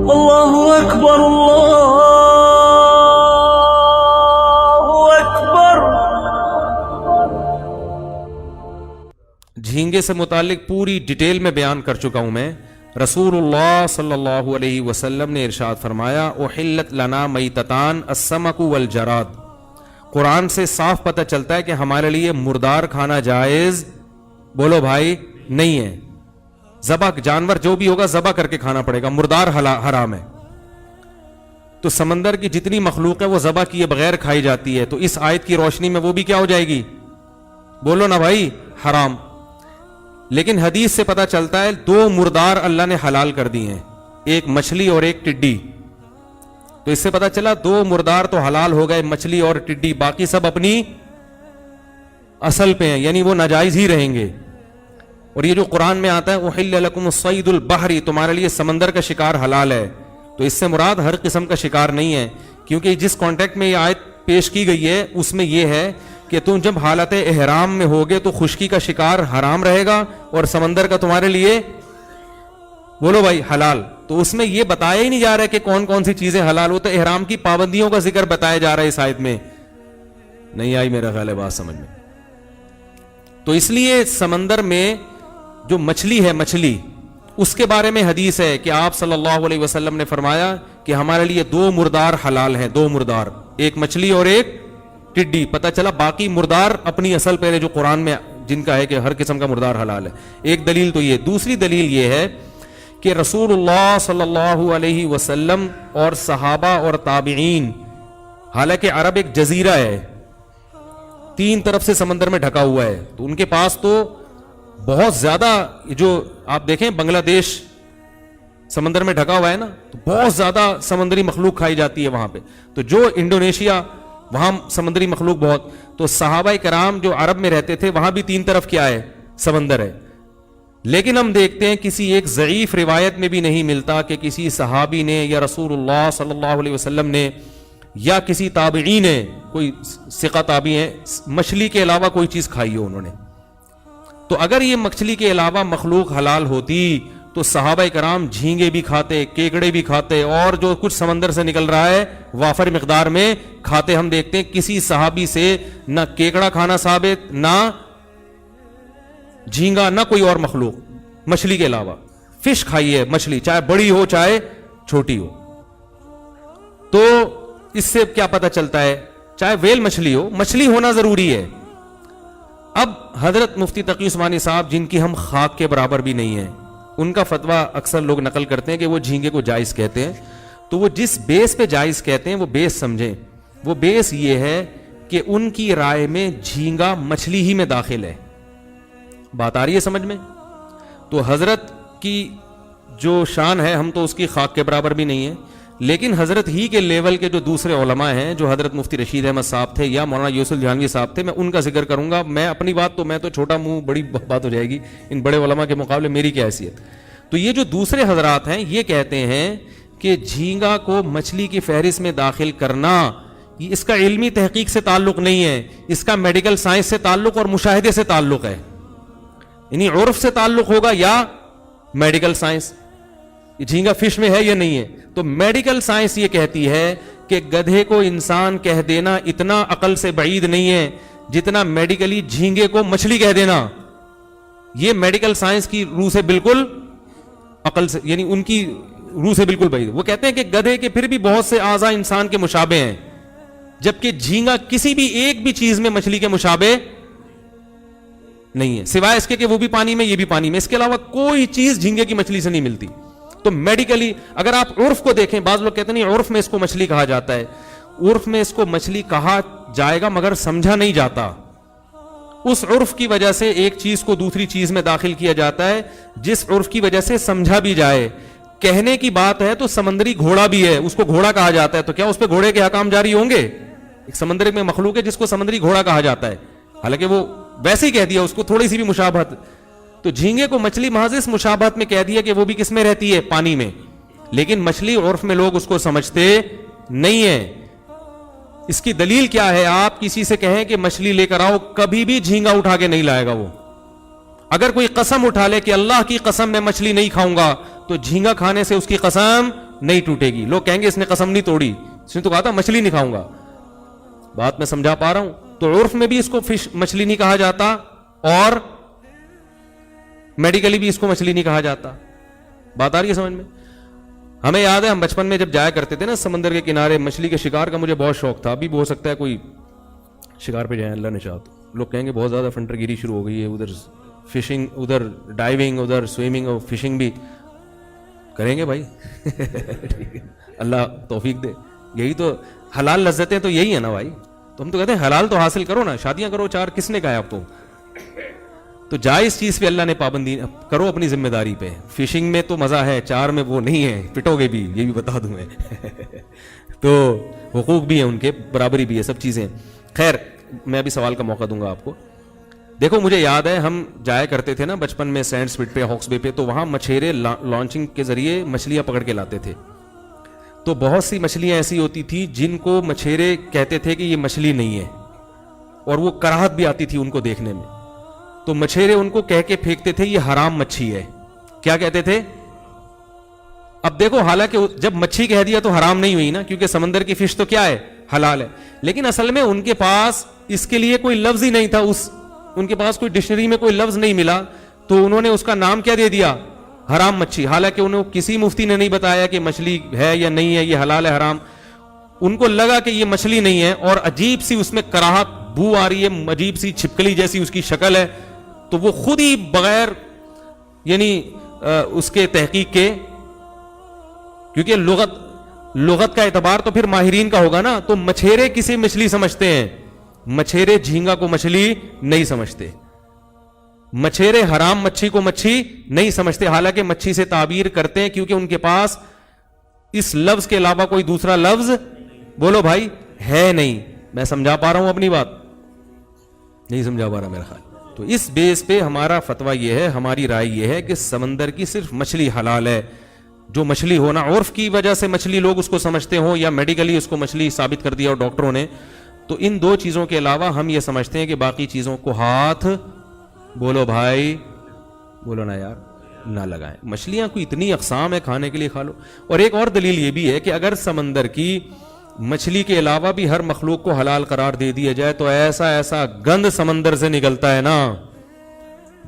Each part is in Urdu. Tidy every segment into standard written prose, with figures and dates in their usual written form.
اللہ اکبر اللہ اکبر۔ جھینگے سے متعلق پوری ڈیٹیل میں بیان کر چکا ہوں میں۔ رسول اللہ صلی اللہ علیہ وسلم نے ارشاد فرمایا احلت لنا میتتان السمک والجراد۔ قرآن سے صاف پتہ چلتا ہے کہ ہمارے لیے مردار کھانا جائز بولو بھائی نہیں ہے۔ ذبح جانور جو بھی ہوگا ذبح کر کے کھانا پڑے گا، مردار حرام ہے۔ تو سمندر کی جتنی مخلوق ہے وہ ذبح کیے بغیر کھائی جاتی ہے، تو اس آیت کی روشنی میں وہ بھی کیا ہو جائے گی؟ بولو نا بھائی، حرام۔ لیکن حدیث سے پتہ چلتا ہے دو مردار اللہ نے حلال کر دی ہیں، ایک مچھلی اور ایک ٹڈی۔ تو اس سے پتہ چلا دو مردار تو حلال ہو گئے، مچھلی اور ٹڈی، باقی سب اپنی اصل پہ ہیں، یعنی وہ ناجائز ہی رہیں گے۔ اور یہ جو قرآن میں آتا ہے احل لکم الصید البحری، تمہارے لیے سمندر کا شکار حلال ہے، تو اس سے مراد ہر قسم کا شکار نہیں ہے، کیونکہ جس کانٹیکٹ میں یہ آیت پیش کی گئی ہے اس میں یہ ہے کہ تم جب حالت احرام میں ہوگے تو خشکی کا شکار حرام رہے گا اور سمندر کا تمہارے لیے بولو بھائی حلال۔ تو اس میں یہ بتایا ہی نہیں جا رہا ہے کہ کون کون سی چیزیں حلال ہوتے، احرام کی پابندیوں کا ذکر بتایا جا رہا ہے اس آیت میں۔ نہیں آئی میرا خیال ہے بات سمجھ میں؟ تو اس لیے سمندر میں جو مچھلی ہے، مچھلی اس کے بارے میں حدیث ہے کہ آپ صلی اللہ علیہ وسلم نے فرمایا کہ ہمارے لیے دو مردار حلال ہیں، دو مردار، ایک مچھلی اور ایک ٹڈی۔ پتہ چلا باقی مردار اپنی اصل پہلے جو قرآن میں جن کا ہے کہ ہر قسم کا مردار حلال ہے۔ ایک دلیل تو یہ، دوسری دلیل یہ ہے کہ رسول اللہ صلی اللہ علیہ وسلم اور صحابہ اور تابعین، حالانکہ عرب ایک جزیرہ ہے، تین طرف سے سمندر میں ڈھکا ہوا ہے، تو ان کے پاس تو بہت زیادہ، جو آپ دیکھیں بنگلہ دیش سمندر میں ڈھکا ہوا ہے نا، تو بہت زیادہ سمندری مخلوق کھائی جاتی ہے وہاں پہ۔ تو جو انڈونیشیا، وہاں سمندری مخلوق بہت، تو صحابہ کرام جو عرب میں رہتے تھے وہاں بھی تین طرف کیا ہے؟ سمندر ہے۔ لیکن ہم دیکھتے ہیں کسی ایک ضعیف روایت میں بھی نہیں ملتا کہ کسی صحابی نے یا رسول اللہ صلی اللہ علیہ وسلم نے یا کسی تابعی نے، کوئی ثقہ تابعی ہے، مچھلی کے علاوہ کوئی چیز کھائی ہو انہوں نے۔ تو اگر یہ مچھلی کے علاوہ مخلوق حلال ہوتی تو صحابہ کرام جھینگے بھی کھاتے، کیکڑے بھی کھاتے، اور جو کچھ سمندر سے نکل رہا ہے وافر مقدار میں کھاتے۔ ہم دیکھتے ہیں کسی صحابی سے نہ کیکڑا کھانا ثابت، نہ جھینگا، نہ کوئی اور مخلوق مچھلی کے علاوہ۔ فش کھائی ہے مچھلی، چاہے بڑی ہو چاہے چھوٹی ہو۔ تو اس سے کیا پتہ چلتا ہے؟ چاہے ویل مچھلی ہو، مچھلی ہونا ضروری ہے۔ اب حضرت مفتی تقی عثمانی صاحب، جن کی ہم خاک کے برابر بھی نہیں ہیں، ان کا فتویٰ اکثر لوگ نقل کرتے ہیں کہ وہ جھینگے کو جائز کہتے ہیں۔ تو وہ جس بیس پہ جائز کہتے ہیں وہ بیس سمجھیں، وہ بیس یہ ہے کہ ان کی رائے میں جھینگا مچھلی ہی میں داخل ہے۔ بات آ رہی ہے سمجھ میں؟ تو حضرت کی جو شان ہے ہم تو اس کی خاک کے برابر بھی نہیں ہے، لیکن حضرت ہی کے لیول کے جو دوسرے علماء ہیں، جو حضرت مفتی رشید احمد صاحب تھے یا مولانا یوسف جہانوی صاحب تھے، میں ان کا ذکر کروں گا۔ میں اپنی بات تو میں تو چھوٹا منہ، بڑی بات ہو جائے گی، ان بڑے علماء کے مقابلے میری کیا حیثیت۔ تو یہ جو دوسرے حضرات ہیں یہ کہتے ہیں کہ جھینگا کو مچھلی کی فہرست میں داخل کرنا، اس کا علمی تحقیق سے تعلق نہیں ہے، اس کا میڈیکل سائنس سے تعلق اور مشاہدے سے تعلق ہے، یعنی عرف سے تعلق ہوگا یا میڈیکل سائنس، یہ جھینگا فش میں ہے یا نہیں ہے۔ تو میڈیکل سائنس یہ کہتی ہے کہ گدھے کو انسان کہہ دینا اتنا عقل سے بعید نہیں ہے جتنا میڈیکلی جھینگے کو مچھلی کہہ دینا۔ یہ میڈیکل سائنس کی روح سے بالکل عقل سے، یعنی ان کی روح سے بالکل بعید۔ وہ کہتے ہیں کہ گدھے کے پھر بھی بہت سے اعضاء انسان کے مشابہ ہیں، جبکہ جھینگا کسی بھی ایک بھی چیز میں مچھلی کے مشابہ نہیں ہے، سوائے اس کے کہ وہ بھی پانی میں یہ بھی پانی میں، اس کے علاوہ کوئی چیز جھینگے کی مچھلی سے نہیں ملتی۔ تو میڈیکلی اگر آپ عرف کو دیکھیں، بعض لوگ کہتے ہیں نہیں عرف میں اس کو مچھلی کہا جاتا ہے، عرف میں اس کو مچھلی کہا جائے گا مگر سمجھا نہیں جاتا۔ اس عرف کی وجہ سے ایک چیز کو دوسری چیز میں داخل کیا جاتا ہے جس عرف کی وجہ سے سمجھا بھی جائے۔ کہنے کی بات ہے تو سمندری گھوڑا بھی ہے، اس کو گھوڑا کہا جاتا ہے، تو کیا اس پہ گھوڑے کے احکام جاری ہوں گے؟ ایک سمندر میں مخلوق ہے جس کو سمندری گھوڑا کہا جاتا ہے، حالانکہ وہ ویسے ہی کہہ دیا، اس کو تھوڑی سی بھی مشابہت۔ تو جھینگے کو مچھلی محض اس مشابہت میں کہہ دیا کہ وہ بھی کس میں رہتی ہے؟ پانی میں، لیکن مچھلی عرف میں لوگ اس کو سمجھتے نہیں ہیں۔ اس کی دلیل کیا ہے؟ آپ کسی سے کہیں کہ مچھلی لے کر آؤ، کبھی بھی جھینگا اٹھا کے نہیں لائے گا وہ۔ اگر کوئی قسم اٹھا لے کہ اللہ کی قسم میں مچھلی نہیں کھاؤں گا، تو جھینگا کھانے سے اس کی قسم نہیں ٹوٹے گی. لوگ کہیں گے اس نے قسم نہیں توڑی, اس نے تو کہا تھا مچھلی نہیں کھاؤں گا. بات میں سمجھا پا رہا ہوں؟ تو عرف میں بھی اس کو فش مچھلی نہیں کہا جاتا اور میڈیکلی بھی اس کو مچھلی نہیں کہا جاتا. بات آ رہی ہے سمجھ میں؟ ہمیں یاد ہے ہم بچپن میں جب جایا کرتے تھے نا سمندر کے کنارے, مچھلی کے شکار کا مجھے بہت شوق تھا. ابھی بھی ہو سکتا ہے کوئی شکار پہ جائیں, اللہ نے چاہا تو. لوگ کہیں گے بہت زیادہ فنٹر گیری شروع ہو گئی ہے, ادھر فشنگ, ادھر ڈائیونگ, ادھر سوئمنگ اور فشنگ بھی کریں گے بھائی. اللہ توفیق دے. یہی تو حلال لذتیں تو یہی ہے نا بھائی. تو ہم تو کہتے ہیں حلال تو حاصل کرو نا, شادیاں کرو 4, کس نے کہا ہے آپ کو؟ تو جائز چیز پہ اللہ نے پابندی کرو اپنی ذمہ داری پہ. فشنگ میں تو مزہ ہے, 4 میں وہ نہیں ہے, پٹو گے بھی, یہ بھی بتا دوں میں. تو حقوق بھی ہیں ان کے, برابری بھی ہے, سب چیزیں. خیر میں ابھی سوال کا موقع دوں گا آپ کو. دیکھو مجھے یاد ہے ہم جایا کرتے تھے نا بچپن میں سینڈ سپٹ پہ, ہاکس بے پہ, تو وہاں مچھیرے لانچنگ کے ذریعے مچھلیاں پکڑ کے لاتے تھے. تو بہت سی مچھلیاں ایسی ہوتی تھی جن کو مچھیرے کہتے تھے کہ یہ مچھلی نہیں ہے, اور وہ کراہت بھی آتی تھی ان کو دیکھنے میں. تو مچھیرے ان کو کہہ کے پھینکتے تھے یہ حرام مچھی ہے. کیا کہتے تھے؟ اب دیکھو حالانکہ جب مچھی کہہ دیا تو حرام نہیں ہوئی نا, کیونکہ سمندر کی فش تو کیا ہے, حلال ہے. لیکن اصل میں ان کے پاس اس کے لیے کوئی لفظ ہی نہیں تھا, ان کے پاس کوئی ڈکشنری میں کوئی لفظ نہیں ملا, تو انہوں نے اس کا نام کیا دے دیا, حرام مچھی. حالانکہ انہوں کسی مفتی نے نہیں بتایا کہ مچھلی ہے یا نہیں ہے, یہ حلال ہے حرام. ان کو لگا کہ یہ مچھلی نہیں ہے, اور عجیب سی اس میں کراہت بو آ رہی ہے, عجیب سی چھپکلی جیسی اس کی شکل ہے. تو وہ خود ہی بغیر یعنی اس کے تحقیق کے, کیونکہ لغت کا اعتبار تو پھر ماہرین کا ہوگا نا, تو مچھیرے کسی مچھلی سمجھتے ہیں, مچھیرے جھینگا کو مچھلی نہیں سمجھتے, مچھیرے حرام مچھی کو مچھی نہیں سمجھتے. حالانکہ مچھی سے تعبیر کرتے ہیں کیونکہ ان کے پاس اس لفظ کے علاوہ کوئی دوسرا لفظ, بولو بھائی, ہے نہیں. میں سمجھا پا رہا ہوں اپنی بات؟ نہیں سمجھا پا رہا میرا خیال. تو اس بیس پہ ہمارا فتویٰ یہ ہے, ہماری رائے یہ ہے کہ سمندر کی صرف مچھلی حلال ہے. جو مچھلی ہونا عرف کی وجہ سے مچھلی لوگ اس کو سمجھتے ہوں, یا میڈیکلی اس کو مچھلی ثابت کر دیا اور ڈاکٹروں نے, تو ان 2 چیزوں کے علاوہ ہم یہ سمجھتے ہیں کہ باقی چیزوں کو ہاتھ, بولو بھائی, بولو نا یار, نہ لگائیں. مچھلیاں کوئی اتنی اقسام ہے, کھانے کے لیے کھا لو. اور ایک اور دلیل یہ بھی ہے کہ اگر سمندر کی مچھلی کے علاوہ بھی ہر مخلوق کو حلال قرار دے دیا جائے تو ایسا ایسا گند سمندر سے نکلتا ہے نا.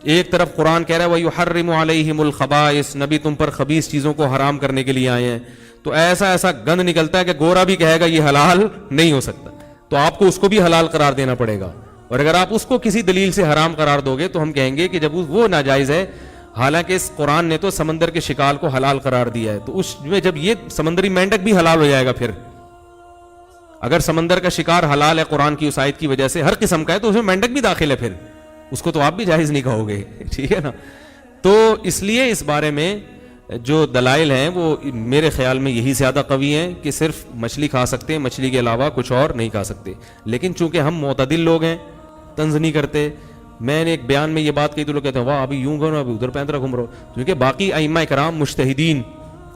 ایک طرف قرآن کہہ رہا ہے وَيُحَرِّمُ عَلَيْهِمُ الْخَبَائِثَ, نبی تم پر خبیث چیزوں کو حرام کرنے کے لیے آئے ہیں. تو ایسا ایسا گند نکلتا ہے کہ گورا بھی کہے گا یہ حلال نہیں ہو سکتا, تو آپ کو اس کو بھی حلال قرار دینا پڑے گا. اور اگر آپ اس کو کسی دلیل سے حرام قرار دو گے تو ہم کہیں گے کہ جب وہ ناجائز ہے, حالانکہ اس قرآن نے تو سمندر کے شکار کو حلال قرار دیا ہے, تو اس میں جب یہ سمندری مینڈک بھی حلال ہو جائے گا. پھر اگر سمندر کا شکار حلال ہے قرآن کی اس آیت کی وجہ سے, ہر قسم کا ہے, تو اس میں مینڈک بھی داخل ہے, پھر اس کو تو آپ بھی جائز نہیں کہو گے, ٹھیک ہے نا. تو اس لیے اس بارے میں جو دلائل ہیں وہ میرے خیال میں یہی زیادہ قوی ہیں کہ صرف مچھلی کھا سکتے ہیں, مچھلی کے علاوہ کچھ اور نہیں کھا سکتے. لیکن چونکہ ہم معتدل لوگ ہیں, طنز نہیں کرتے. میں نے ایک بیان میں یہ بات کہی تو لوگ کہتے ہیں واہ ابھی یوں گھومو, ابھی ادھر پینترا گھوم رہو. کیونکہ باقی ائمہ کرام مجتہدین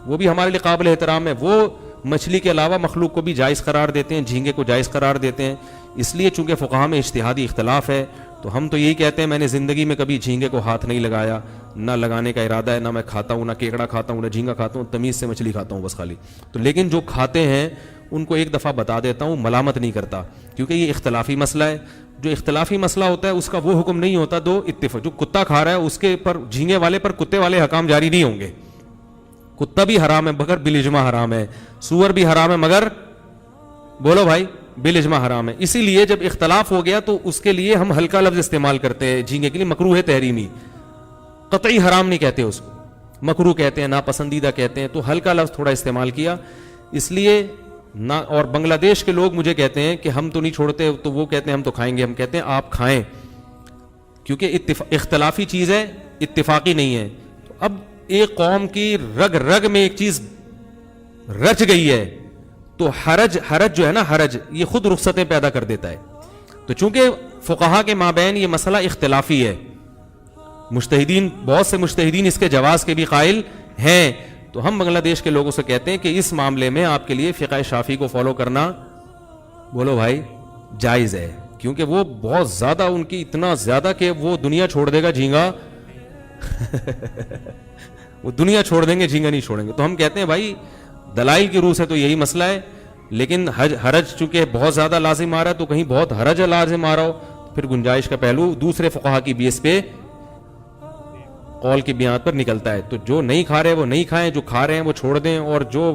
وہ بھی ہمارے لیے قابل احترام ہے, وہ مچھلی کے علاوہ مخلوق کو بھی جائز قرار دیتے ہیں, جھینگے کو جائز قرار دیتے ہیں. اس لیے چونکہ فقہاء میں اجتہادی اختلاف ہے, تو ہم تو یہی کہتے ہیں, میں نے زندگی میں کبھی جھینگے کو ہاتھ نہیں لگایا, نہ لگانے کا ارادہ ہے, نہ میں کھاتا ہوں, نہ کیکڑا کھاتا ہوں, نہ جھینگا کھاتا ہوں, تمیز سے مچھلی کھاتا ہوں بس خالی. تو لیکن جو کھاتے ہیں ان کو ایک دفعہ بتا دیتا ہوں, ملامت نہیں کرتا, کیونکہ یہ اختلافی مسئلہ ہے. جو اختلافی مسئلہ ہوتا ہے اس کا وہ حکم نہیں ہوتا, دو اتفاق. جو کتا کھا رہا ہے اس کے پر جھینگے والے پر کتے والے حکام جاری نہیں ہوں گے. کتا بھی حرام ہے مگر بالاجماع حرام ہے, سور بھی حرام ہے مگر, بولو بھائی, بالاجماع حرام ہے. اسی لیے جب اختلاف ہو گیا تو اس کے لیے ہم ہلکا لفظ استعمال کرتے ہیں جھینگے کے لیے, مکروہ تحریمی, قطعی حرام نہیں کہتے اس کو, مکروہ کہتے ہیں, ناپسندیدہ کہتے ہیں. تو ہلکا لفظ تھوڑا استعمال کیا اس لیے نہ. اور بنگلہ دیش کے لوگ مجھے کہتے ہیں کہ ہم تو نہیں چھوڑتے, تو وہ کہتے ہیں ہم تو کھائیں گے. ہم کہتے ہیں آپ کھائیں, کیونکہ اختلافی چیز ہے, اتفاقی نہیں ہے. تو اب ایک قوم کی رگ رگ میں ایک چیز رچ گئی ہے, تو حرج جو ہے نا, حرج یہ خود رخصتیں پیدا کر دیتا ہے. تو چونکہ فقہاء کے مابین یہ مسئلہ اختلافی ہے, مجتہدین, بہت سے مجتہدین اس کے جواز کے بھی قائل ہیں, تو ہم بنگلہ دیش کے لوگوں سے کہتے ہیں کہ اس معاملے میں آپ کے لیے فقہ شافعی کو فالو کرنا, بولو بھائی, جائز ہے. کیونکہ وہ بہت زیادہ, ان کی اتنا زیادہ کہ وہ دنیا چھوڑ دے گا جھینگا وہ دنیا چھوڑ دیں گے, جھینگا نہیں چھوڑیں گے. تو ہم کہتے ہیں بھائی دلائل کی روح سے تو یہی مسئلہ ہے، لیکن حرج چونکہ بہت زیادہ لازم آ رہا ہے تو کہیں بہت حرج لازم آ رہا ہو پھر گنجائش کا پہلو دوسرے فقہا کی بیس پہ قول کی بیان پر نکلتا ہے. تو جو نہیں کھا رہے وہ نہیں کھائیں، جو کھا رہے ہیں وہ چھوڑ دیں، اور جو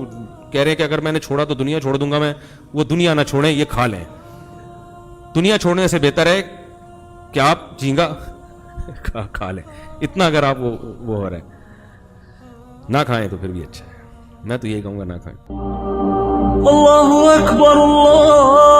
کہہ رہے ہیں کہ اگر میں نے چھوڑا تو دنیا چھوڑ دوں گا میں، وہ دنیا نہ چھوڑیں، یہ کھا لیں. دنیا چھوڑنے سے بہتر ہے کہ آپ جھینگا کھا لیں. اتنا اگر آپ وہ ہو رہا ہے، نہ کھائیں تو پھر بھی اچھا ہے. میں تو یہی کہوں گا نہ کھائیں. اللہ اکبر اللہ